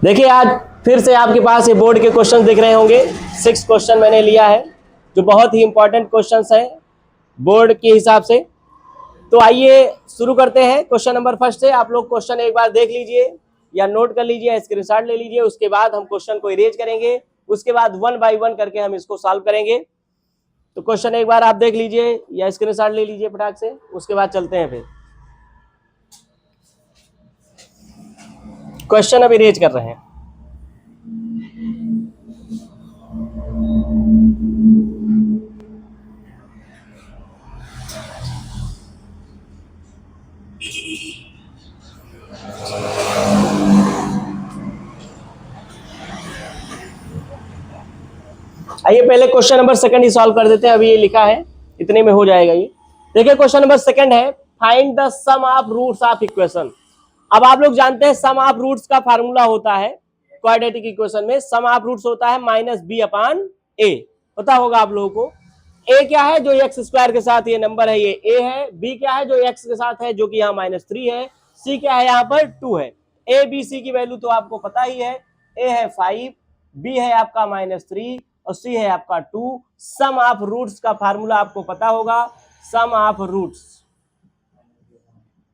देखिए आज फिर से आपके पास ये बोर्ड के क्वेश्चन दिख रहे होंगे। 6 क्वेश्चन मैंने लिया है जो बहुत ही इंपॉर्टेंट क्वेश्चंस हैं बोर्ड के हिसाब से। तो आइए शुरू करते हैं क्वेश्चन नंबर फर्स्ट से। आप लोग क्वेश्चन एक बार देख लीजिए या नोट कर लीजिए, स्क्रीनशॉट ले लीजिए। उसके बाद हम क्वेश्चन को इरेज करेंगे, उसके बाद 1 बाय 1 करके हम इसको सॉल्व करेंगे। तो क्वेश्चन एक बार आप देख लीजिए या स्क्रीनशॉट ले लीजिए फटाक से, उसके बाद चलते हैं। फिर क्वेश्चन अब इरेज कर रहे हैं। आइए पहले क्वेश्चन नंबर सेकंड ही सॉल्व कर देते हैं। अभी ये लिखा है, इतने में हो जाएगा ये। देखिए क्वेश्चन नंबर सेकंड है, find the sum of roots of equation. अब आप लोग जानते हैं सम ऑफ रूट्स का फार्मूला होता है क्वाड्रेटिक इक्वेशन में। सम ऑफ रूट्स होता है -b/a, पता होगा आप लोगों को। a क्या है, जो एक्स स्क्वायर के साथ ये नंबर है, ये a है। b क्या है, जो x के साथ है, जो कि यहाँ -3 है। c क्या है, यहाँ पर 2 है। a b c की वैल्यू तो आपको पता ही है। a है 5, b है आपका -3 और c है आपका 2। सम ऑफ रूट्स का फार्मूला आपको पता होगा, सम ऑफ रूट्स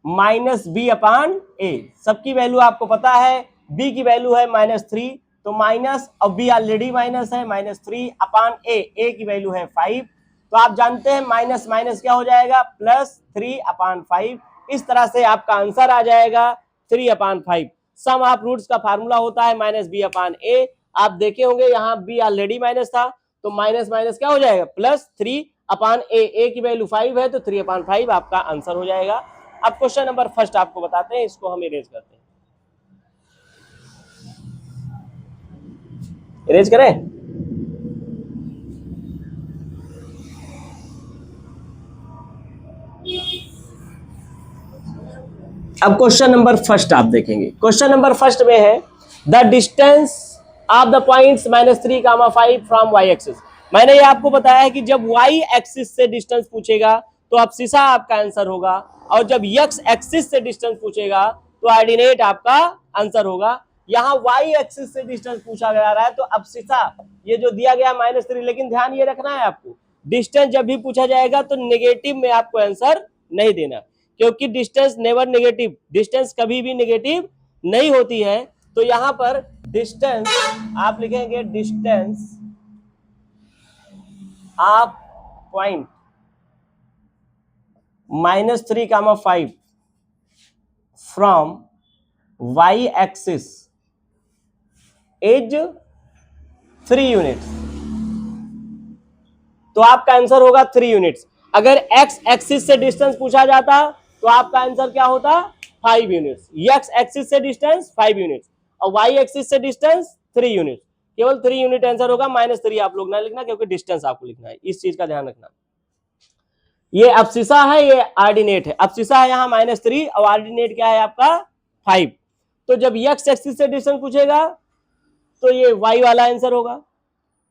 -b/a। सबकी वैल्यू आपको पता है। b की वैल्यू है -3, तो माइनस, और b ऑलरेडी माइनस है, -3/a। a की वैल्यू है 5, तो आप जानते हैं माइनस माइनस क्या हो जाएगा, +3/5। इस तरह से आपका आंसर आ जाएगा 3/5। सम ऑफ रूट्स का फार्मूला होता है -b/a। आप देखे होंगे यहाँ b ऑलरेडी माइनस था, तो माइनस माइनस क्या हो जाएगा, +3/a। a की वैल्यू 5 है, तो 3/5 आपका आंसर हो जाएगा। अब क्वेश्चन नंबर फर्स्ट आपको बताते हैं, इसको हम इरेज करते हैं। इरेज करें। अब क्वेश्चन नंबर फर्स्ट आप देखेंगे। क्वेश्चन नंबर फर्स्ट में है, the distance of the points -3, 5 from y axis. मैंने ये आपको बताया है कि जब y एक्सिस से डिस्टेंस पूछेगा तो अब सीधा आपका आंसर होगा, और जब x एक्सिस से डिस्टेंस पूछेगा तो ऑर्डिनेट आपका आंसर होगा। यहाँ y एक्सिस से डिस्टेंस पूछा जा रहा है, तो अब सीधा ये जो दिया गया -3, लेकिन ध्यान ये रखना है आपको, डिस्टेंस जब भी पूछा जाएगा तो नेगेटिव में आपको आंसर नहीं देना, क्योंकि डिस्टेंस नेवर नेगेटिव, डिस्टेंस कभी भी नेगेटिव नहीं होती है। तो यहां पर डिस्टेंस आप लिखेंगे, distance of point -3, 5 from y axis is 3 units. तो आपका आंसर होगा 3 यूनिट्स। अगर x एक्सिस से डिस्टेंस पूछा जाता तो आपका आंसर क्या होता, 5 यूनिट्स। x एक्सिस से डिस्टेंस 5 यूनिट्स और y एक्सिस से डिस्टेंस 3 यूनिट्स। केवल 3 यूनिट आंसर होगा, -3 आप लोग ना लिखना, क्योंकि डिस्टेंस आपको लिखना है, इस चीज का ध्यान रखना। ये अब्सिसा है, ये ऑर्डिनेट है। अब्सिसा है यहाँ -3 और ऑर्डिनेट क्या है आपका 5। तो जब x एक्सिस से डिस्टेंस पूछेगा तो ये y वाला आंसर होगा,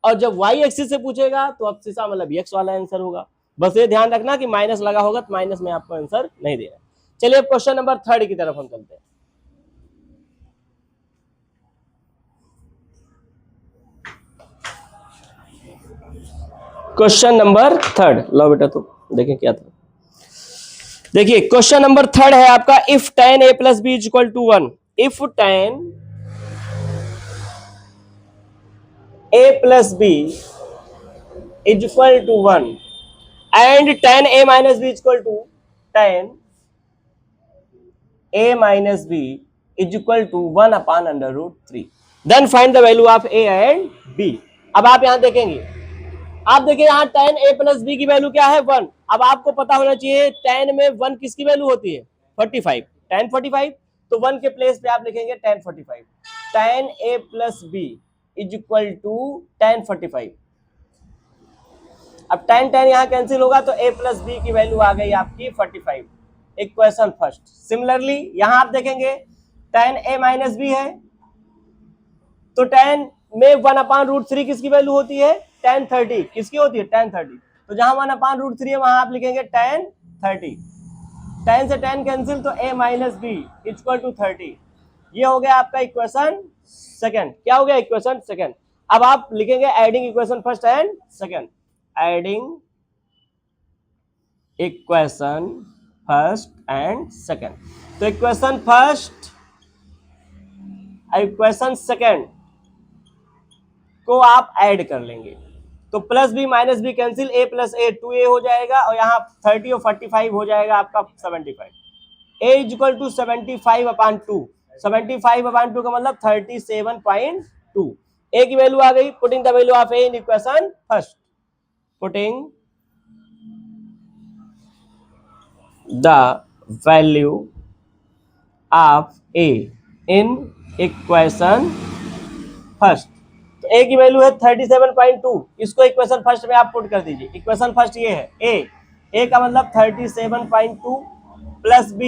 और जब y एक्सिस से पूछेगा तो अब्सिसा मतलब x वाला आंसर होगा। बस ये ध्यान रखना कि माइनस लगा होगा तो माइनस में आपको आंसर नहीं देना। चलिए अब क्वेश्चन नंबर थर्ड की तरफ हम चलते हैं। क्वेश्चन नंबर थर्ड, लो बेटा तो देखें क्या था। देखिए क्वेश्चन नंबर थर्ड है आपका, if tan a + b = 1। If tan a + b = 1 and tan a - b tan a - b = 1/√3, then find the value of a and b। अब आप यहां देखेंगे, आप देखिए यहाँ tan a + b की वैल्यू क्या है, 1। अब आपको पता होना चाहिए tan में 1 किसकी वैल्यू होती है, 45, tan 45। तो 1 के प्लेस पे आप लिखेंगे tan 45। tan a + b = tan 45। अब tan यहाँ कैंसिल होगा, तो a + b की वैल्यू आ गई आपकी 45। Equation first. सिमिलरली यहां आप देखेंगे tan a - b है, तो tan में 1/√3 किसकी वैल्यू होती है, tan 30। किसकी होती है, tan 30। तो जहां 1/√3 है वहां आप लिखेंगे tan 30। tan से tan कैंसिल, तो a - b = 30। ये हो गया आपका इक्वेशन सेकंड। क्या हो गया? Equation second. अब आप लिखेंगे adding equation first and second, adding equation first and second. तो इक्वेशन फर्स्ट इक्वेशन सेकंड को आप ऐड कर लेंगे, तो plus B minus B cancel, A plus A 2a हो जाएगा, और यहाँ 30 और 45 हो जाएगा आपका 75। a इज इक्वल टू 75/2, 75/2 का मतलब 37.2। a की वैल्यू आ गई। Putting the value of a in equation first, putting the value of a in equation first. तो a की वैल्यू है 37.2, इसको इक्वेशन फर्स्ट में आप पुट कर दीजिए। इक्वेशन फर्स्ट ये है a का मतलब 37.2 प्लस b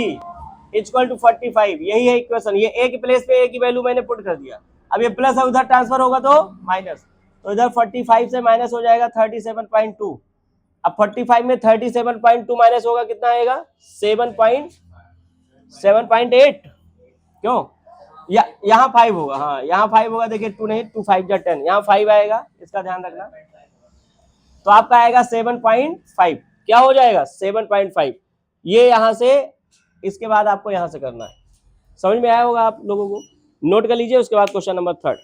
इक्वल टू 45, यही है इक्वेशन। ये a के प्लेस पे a की वैल्यू मैंने पुट कर दिया। अब ये प्लस है, उधर ट्रांसफर होगा तो माइनस, तो इधर 45 से माइनस हो जाएगा 37.2। अब 45 में 37.2 माइनस होगा, कितना आएगा? 7.8। क्यों? यहाँ 5 होगा, हाँ यहाँ 5 होगा। देखिए 2 नहीं, 2 5 जा 10, यहाँ 5 आएगा, इसका ध्यान रखना। तो आपका आएगा 7.5। क्या हो जाएगा? 7.5। ये यहाँ से, इसके बाद आपको यहाँ से करना है। समझ में आया होगा आप लोगों को? नोट कर लीजिए। उसके बाद क्वेश्चन नंबर 3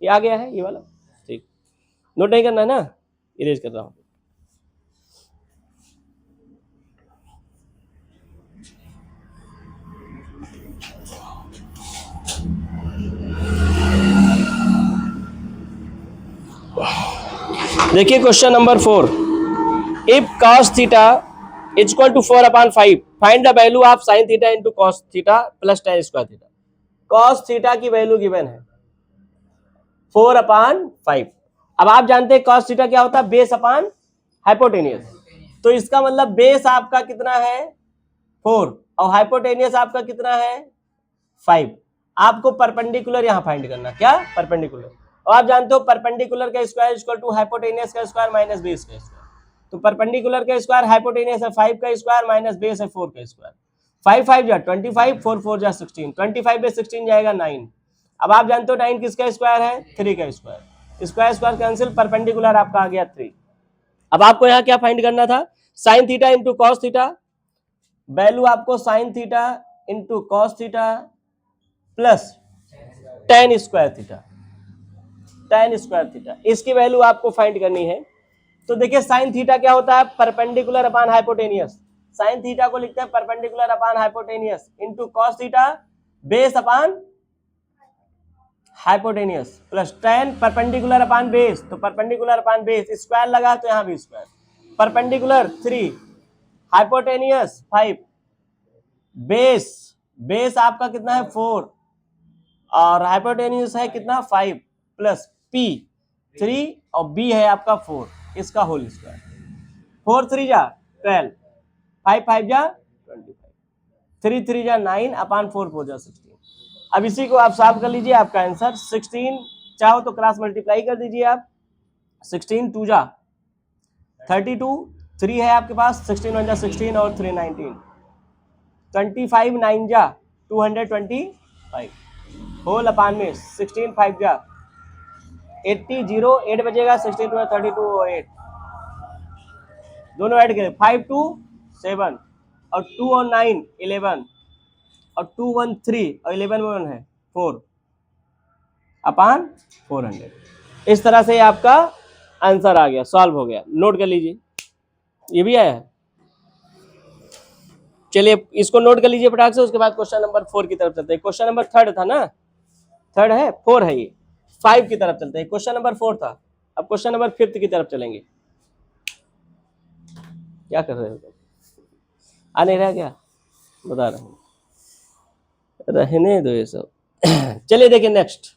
ये आ गया है, ये वाला। ठीक, नोट नहीं करना है ना, इरेज कर रहा हूँ। देखिए question number 4, if cos theta is equal to 4/5, find the value of sin theta into cos theta plus tan square theta. cos theta की वैल्यू गिवन है 4/5। अब आप जानते हैं cos थीटा क्या होता है? Base upon hypotenuse. तो इसका मतलब बेस आपका कितना है? 4, और हाइपोटेनियस आपका कितना है? 5। आपको परपेंडिकुलर यहाँ फाइंड करना। क्या? परपेंडिकुलर। और आप जानते हो परपेंडिकुलर का स्क्वायर इक्वल टू हाइपोटेनियस का स्क्वायर माइनस बेस का स्क्वायर। तो परपेंडिकुलर का स्क्वायर हाइपोटेनियस है 5 का स्क्वायर माइनस बेस है 4 का स्क्वायर। 5 5 जा 25, 4 4 जा 16, 25 में 16 जाएगा 9। अब आप जानते हो 9 किसका स्क्वायर है? 3 का square. Square square cancel, perpendicular आपका आ गया 3। अब आपको यहाँ क्या फाइंड करना था? Sine theta into cos theta. Value आपको sine theta into cos theta plus tan square theta, tan square theta, इसकी वैल्यू आपको फाइंड करनी है। तो देखिए साइन थीटा क्या होता है? Perpendicular upon hypotenuse. Sine theta को लिखते हैं perpendicular upon hypotenuse into cos theta base upon hypotenuse plus tan perpendicular upon base. तो परपेंडिकुलर अपॉन बेस, स्क्वायर लगा तो यहाँ भी स्क्वायर। परपेंडिकुलर 3, हाइपोटेनियस 5, बेस आपका कितना है? 4, और हाइपोटेनियस है कितना? 5 प्लस p 3, और b है आपका 4, इसका होल स्क्वायर। 4 3 जा 12, 5 5 जा 25, 3 3 जा 9 अपॉन 4 4 जा 16। अब इसी को आप सॉल्व कर लीजिए, आपका आंसर 16। चाहो तो क्रॉस मल्टीप्लाई कर दीजिए आप। 16 2 जा 32, 3 है आपके पास, 16 1 जा 16 और 3 19, 25 9 जा 225, होल अपॉन में 16 5 जा 80 0 8 बचेगा, 16 2 32 और 8 दोनों ऐड करें, 5 2 7 और 2 और 9 11 और 2 1 3 और 11 में 1 है 4 अपॉन 400। इस तरह से आपका आंसर आ गया, सॉल्व हो गया। नोट कर लीजिए, ये भी आया है। चलिए इसको नोट कर लीजिए फटाक से। उसके बाद क्वेश्चन नंबर 4 की तरफ चलते हैं। क्वेश्चन नंबर 3 था ना, 3 है, 4 है, ये 5 की तरफ चलते हैं। क्वेश्चन नंबर 4 था, अब क्वेश्चन नंबर 5 की तरफ चलेंगे। क्या कर रहे हो? आ नहीं रहा क्या? बता रहा हूँ, रहने दो ये सब। चलिए देखिए नेक्स्ट।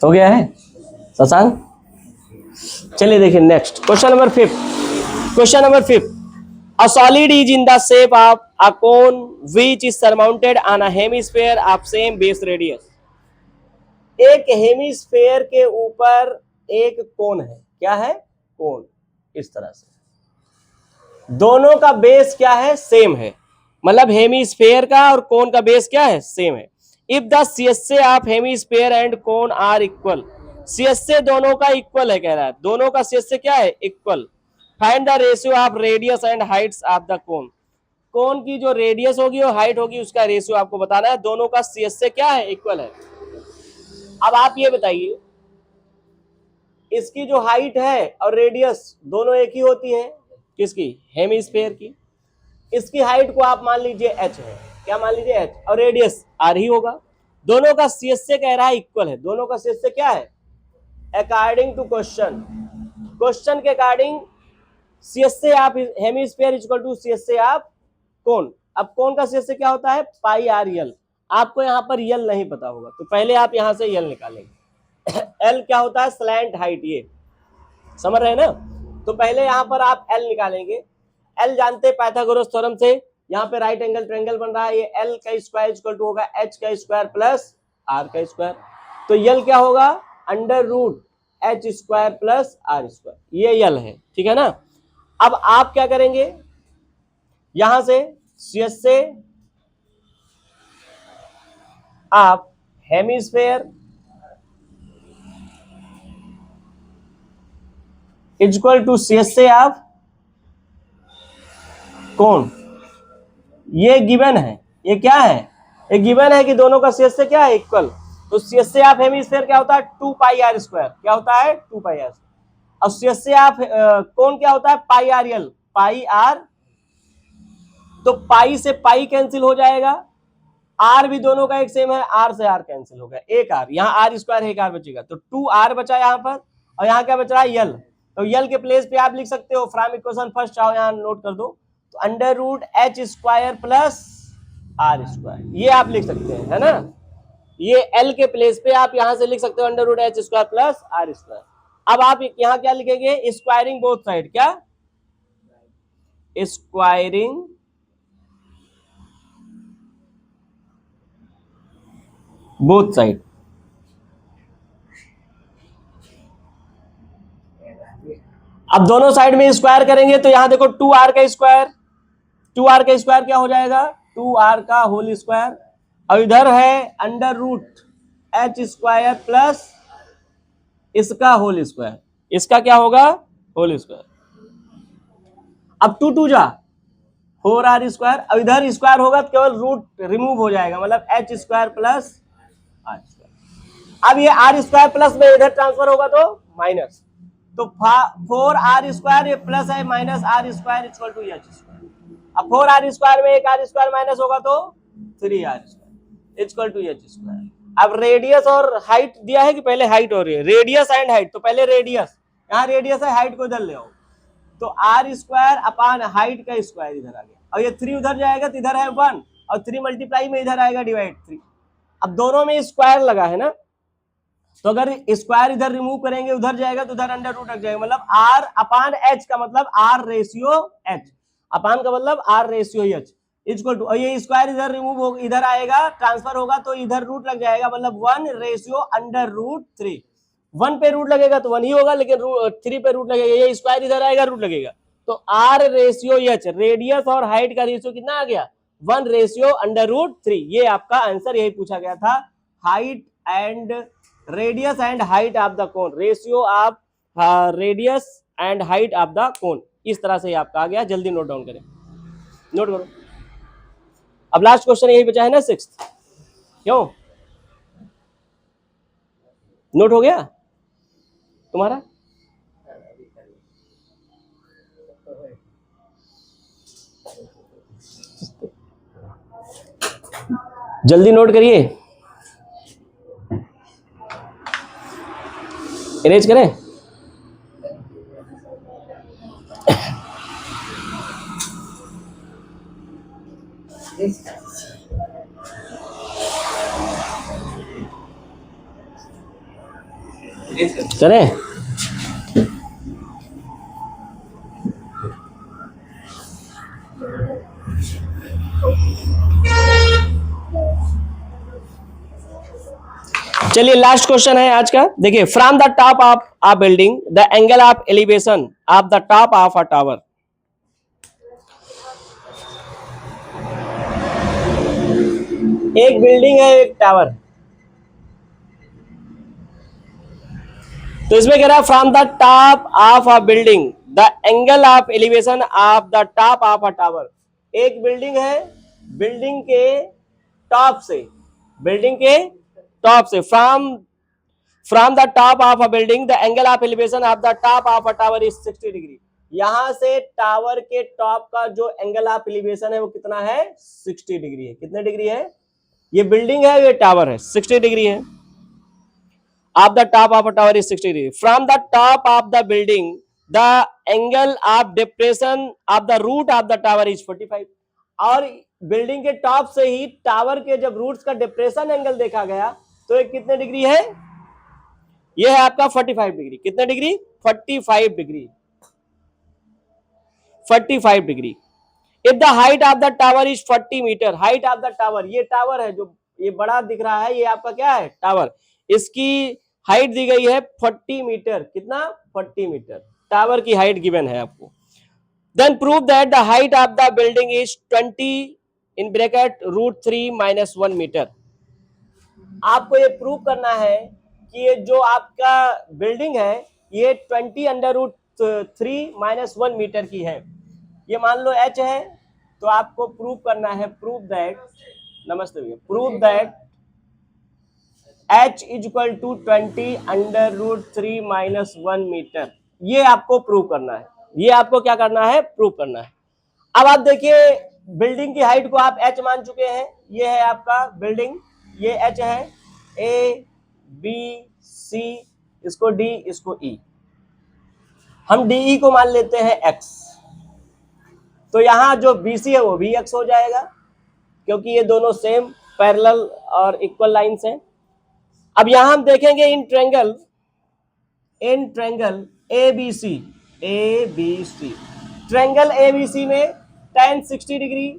हो गया है शशांक? चलिए देखिए next question number 5। Question number 5, a solid is in the shape of a cone which is surmounted on a hemisphere of same base radius। एक हेमिस्फेयर के ऊपर एक कोन है, क्या है, कोन, इस तरह से दोनों का बेस क्या है, सेम है, मतलब हेमिस्फेयर का और कोन का बेस क्या है, सेम है। If the CSA of hemisphere and cone are equal, CSA दोनों का इक्वल है, कह रहा है दोनों का CSA क्या है, equal. Find the ratio of radius and heights of the cone, cone की जो रेडियस होगी और हाइट होगी उसका रेशियो आपको बताना है, दोनों का CSA क्या है, इक्वल है। अब आप ये बताइए, इसकी जो हाइट है और रेडियस दोनों एक ही होती है, किसकी, हेमिस्फेयर की। इसकी हाइट को आप मान लीजिए h है, क्या मान लीजिए h, और रेडियस r ही होगा। दोनों का CSA कह रहा है इक्वल है, दोनों का CSA क्या है, अकॉर्डिंग टू क्वेश्चन, क्वेश्चन के according CSA of hemisphere equal to CSA of cone. अब कोन का CSA क्या होता है, पाई आर यल। आपको यहाँ पर यल नहीं पता होगा तो पहले आप यहाँ से यल निकालेंगे। एल क्या होता है, स्लैंट हाइट, ये समझ रहे हैं ना, तो पहले यहाँ पर आप एल निकालेंगे। एल जानते हैं पाइथागोरस थ्योरम से, यहाँ पे राइट एंगल ट्रायंगल बन रहा है, ये एल का स्क्वायर इक्वल टू होगा एच का स्क्वायर प्लस आर का स्क्वायर, तो यल क्या होगा, under root h square plus r square, ये यल है, ठीक है ना। अब आप क्या करेंगे, यहां से CSA आप हेमिस्फेयर इक्वल टू CSA आप कोन, ये गिवन है, ये क्या है, ये गिवन है कि दोनों का CSA क्या है, इक्वल। तो CSA ऑफ हेमिस्फीयर क्या होता है, 2 पाई आर स्क्वायर, क्या होता है, 2 पाई आर। और CSA ऑफ कोन क्या होता है, पाई आर यल, पाई आर, तो पाई से पाई कैंसिल हो जाएगा, आर भी दोनों का एक सेम है, आर से आर कैंसिल हो गया, एक आर, यहाँ आर स्क्वायर है, एक आर बचेगा, तो 2r बचा यहाँ पर, और यहाँ क्या बच रहा है, यल। तो यल के प्लेस पे आप लिख सकते हो फ्रॉम इक्वेशन फर्स्ट, चाहो यहाँ नोट कर दो, तो under root h square plus r square, ये आप लिख सकते हैं, है ना। ये एल के प्लेस पे आप यहां से लिख सकते हो under root h square plus r square. अब आप यहाँ क्या लिखेंगे, स्क्वायरिंग बोथ साइड, क्या, स्क्वायरिंग बोथ साइड। अब दोनों साइड में स्क्वायर करेंगे तो यहां देखो 2r का स्क्वायर, 2r का स्क्वायर क्या हो जाएगा, 2r का होल स्क्वायर, और इधर है under root h square plus इसका होल स्क्वायर, इसका क्या होगा, होल स्क्वायर। अब 2 जा 4r स्क्वायर, अब इधर स्क्वायर होगा तो केवल रूट रिमूव हो जाएगा, मतलब h square plus r square. अब ये आर स्क्वायर प्लस में इधर ट्रांसफर होगा तो माइनस, तो 4r स्क्वायर, ये प्लस है, minus r square equal to h square. अब 4r स्क्वायर में एक आर स्क्वायर माइनस होगा तो 3r square equal to h square. अब रेडियस और हाइट दिया है कि पहले हाइट हो रही है, रेडियस एंड हाइट, तो पहले रेडियस, यहाँ रेडियस है, हाइट को इधर ले आओ, तो आर स्क्वायर अपान हाइट का स्क्वायर इधर आ गया, और ये 3 उधर जाएगा तो इधर है 1, और 3 मल्टीप्लाई में इधर आएगा डिवाइड 3। अब दोनों में स्क्वायर लगा है ना, तो अगर स्क्वायर इधर रिमूव करेंगे उधर जाएगा तो उधर अंडर रूट लग जाएगा, मतलब आर अपान एच का मतलब आर रेशियो एच, अपान का मतलब r ratio h equal to, और ये स्क्वायर इधर रिमूव हो, इधर आएगा ट्रांसफर होगा तो इधर रूट लग जाएगा, मतलब 1 रेशियो अंडर रूट 3। 1 पे रूट लगेगा तो 1 ही होगा, लेकिन 3 पे रूट लगेगा, ये स्क्वायर इधर आएगा रूट लगेगा, तो आर रेशियो एच, रेडियस और हाइट का रेशियो कितना आ गया, 1 रेशियो अंडर रूट 3। ये आपका आंसर, यही पूछा गया था, height and radius and height of the cone, ratio of radius and height of the कोन, इस तरह से आपका आ गया। जल्दी नोट डाउन करें, नोट करो। अब लास्ट क्वेश्चन यही बचा है ना, 6th, क्यों नोट हो गया तुम्हारा, जल्दी नोट करिए, इरेज करें। करें चलिए लास्ट क्वेश्चन है आज का, देखिए from the top of a building the angle of elevation of the top of a tower. एक बिल्डिंग है, एक टावर, तो इसमें कह रहा है from the top of a building the angle of elevation of the top of a tower. एक building है, बिल्डिंग के टॉप से, बिल्डिंग के टॉप से, from the top of a building the angle of elevation of the top of a tower is 60 degree. यहां से tower के top का जो एंगल ऑफ एलिवेशन है वो कितना है, 60 डिग्री है। कितने डिग्री है, ये बिल्डिंग है, ये टावर है, 60 डिग्री है। Of the top of a tower is 60 degree. From the top of the building the angle of depression of the root of the tower is 45। और बिल्डिंग के टॉप से ही tower के जब roots का depression angle देखा गया तो ये कितने डिग्री है, ये है आपका 45 डिग्री। कितने degree, 45 degree, 45 degree. If the height of the tower is 40 metre, height of the tower, ये टावर है जो ये बड़ा दिख रहा है, ये आपका क्या है, टावर, इसकी हाइट दी गई है 40 मीटर। कितना, 40 मीटर टावर की हाइट गिवन है आपको। Then prove that the height of the building is 20 in bracket √3 - 1 metre. आपको ये प्रूव करना है कि ये जो आपका बिल्डिंग है ये 20 √3 - 1 मीटर की है। ये मान लो h है, तो आपको प्रूव करना है, प्रूव दैट, नमस्ते भैया, prove that h is equal to 20 √3 - 1 metre. ये आपको प्रूव करना है, ये आपको क्या करना है, प्रूव करना है। अब आप देखिए बिल्डिंग की हाइट को आप h मान चुके हैं, ये है आपका बिल्डिंग, ये h है, A B C, इसको D, इसको E, हम DE को मान लेते हैं x, तो यहां जो BC है वो भी x हो जाएगा क्योंकि ये दोनों सेम पैरेलल और इक्वल लाइंस हैं। अब यहां हम देखेंगे in triangle ABC, triangle ABC में tan 60 degree,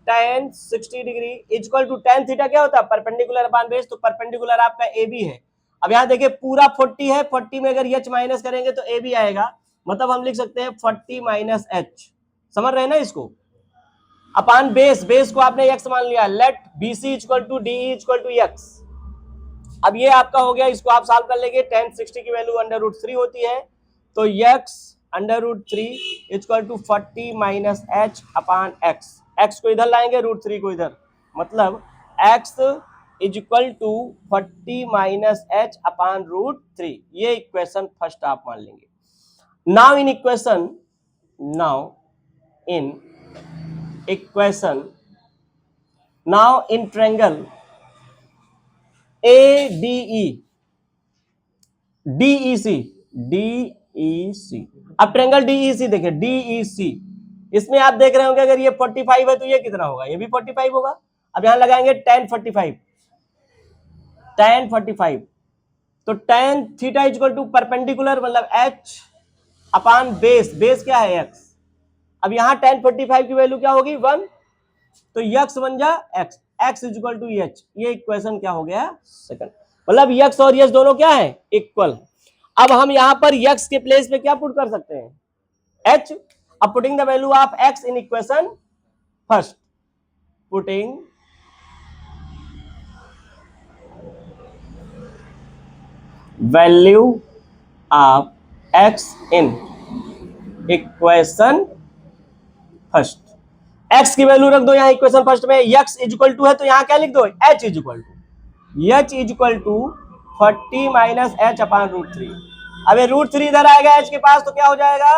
tan 60 degree equal to tan theta क्या होता है, परपेंडिकुलर अपॉन बेस, तो परपेंडिकुलर आपका AB है। अब यहां देखिए पूरा 40 है, 40 में अगर h माइनस करेंगे तो AB आएगा, मतलब हम लिख सकते हैं 40 - h, समझ रहे हैं ना इसको, अपॉन बेस, बेस को आपने x मान लिया, let BC equal to DE equal to x। अब ये आपका हो गया, इसको आप सॉल्व कर लेंगे, tan 60 की वैल्यू √3 होती है, तो x √3 equal to 40 - h upon x, x को इधर लाएंगे, √3 को इधर, मतलब x is equal to 40 - h upon √3। ये इक्वेशन फर्स्ट आप मान लेंगे। Now in equation, now in triangle ADE DEC, अब ट्रायंगल DEC देखिए, DEC, इसमें आप देख रहे होंगे अगर ये 45 है तो ये कितना होगा, ये भी 45 होगा। अब यहां लगाएंगे tan 45, तो tan theta equal to perpendicular मतलब h अपॉन बेस, बेस क्या है x। अब यहां tan 45 की वैल्यू क्या होगी, 1, तो x बन जा x इक्वल टू h। ये इक्वेशन क्या हो गया, सेकंड, मतलब x और h दोनों क्या है, इक्वल। अब हम यहां पर x के प्लेस पे क्या पुट कर सकते हैं, h। अब putting the value of x in equation first, putting value of x in equation first, x की वैल्यू रख दो यहां इक्वेशन फर्स्ट में, x इक्वल टू है तो यहां क्या लिख दो, h equal to 40 - h upon √3। अब ये √3 इधर आएगा h के पास, तो क्या हो जाएगा,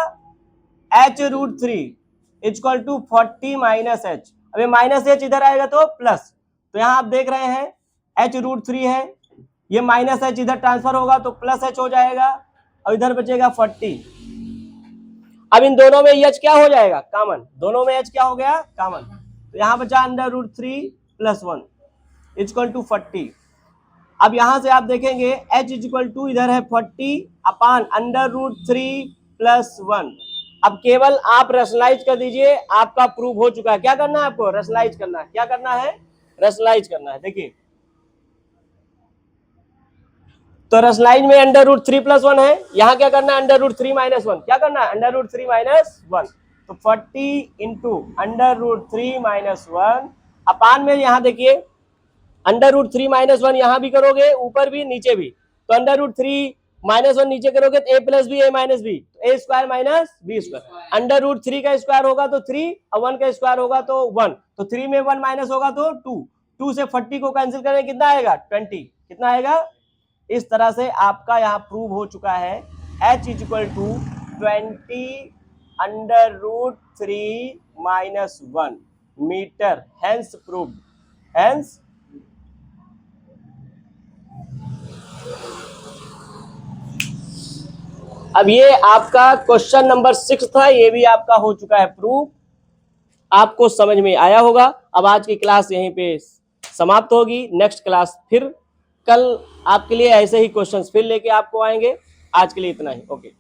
h √3 इक्वल टू 40 - h। अब ये -h इधर आएगा तो प्लस, तो यहां आप देख रहे हैं h √3 है, ये -h इधर ट्रांसफर होगा तो +h हो जाएगा, और इधर बचेगा 40। अब इन दोनों में h क्या हो जाएगा, कॉमन, दोनों में h क्या हो गया, कॉमन, तो यहां बचा √3 + 1 इक्वल टू 40। अब यहां से आप देखेंगे h इक्वल टू इधर है 40 अपॉन √3 + 1। अब केवल आप रैशनलाइज कर दीजिए, आपका प्रूव हो चुका है। क्या करना है आपको, रैशनलाइज करना है, क्या करना है, रैशनलाइज करना है। देखिए तो रसलाइन में अंडर रूट 3 प्लस 1 है, यहां क्या करना है, अंडर रूट 3 माइनस 1, क्या करना है, अंडर रूट 3 माइनस 1। तो 40 इंटू अंडर रूट 3 माइनस 1 अपान में, यहां देखिए अंडर रूट 3 माइनस 1 यहां भी करोगे, ऊपर भी नीचे भी, तो अंडर रूट 3 माइनस 1 नीचे करोगे तो A plus B A minus B, तो A square minus B square. Under root 3 का स्क्वायर होगा तो 3 और 1 का स्क्वायर होगा तो 1, तो 3 में 1 माइनस होगा तो 2, 2 से 40 को कैंसिल करें कितना आएगा 20, कितना आएगा। इस तरह से आपका यहाँ प्रूव हो चुका है h equal to 20 under root 3 minus 1 metre, hence proved, hence अब ये आपका क्वेश्चन नंबर 6 था, ये भी आपका हो चुका है प्रूव, आपको समझ में आया होगा। अब आज की क्लास यहीं पे समाप्त होगी, नेक्स्ट क्लास फिर कल आपके लिए ऐसे ही क्वेश्चंस फिर लेके आपको आएंगे। आज के लिए इतना ही, ओके।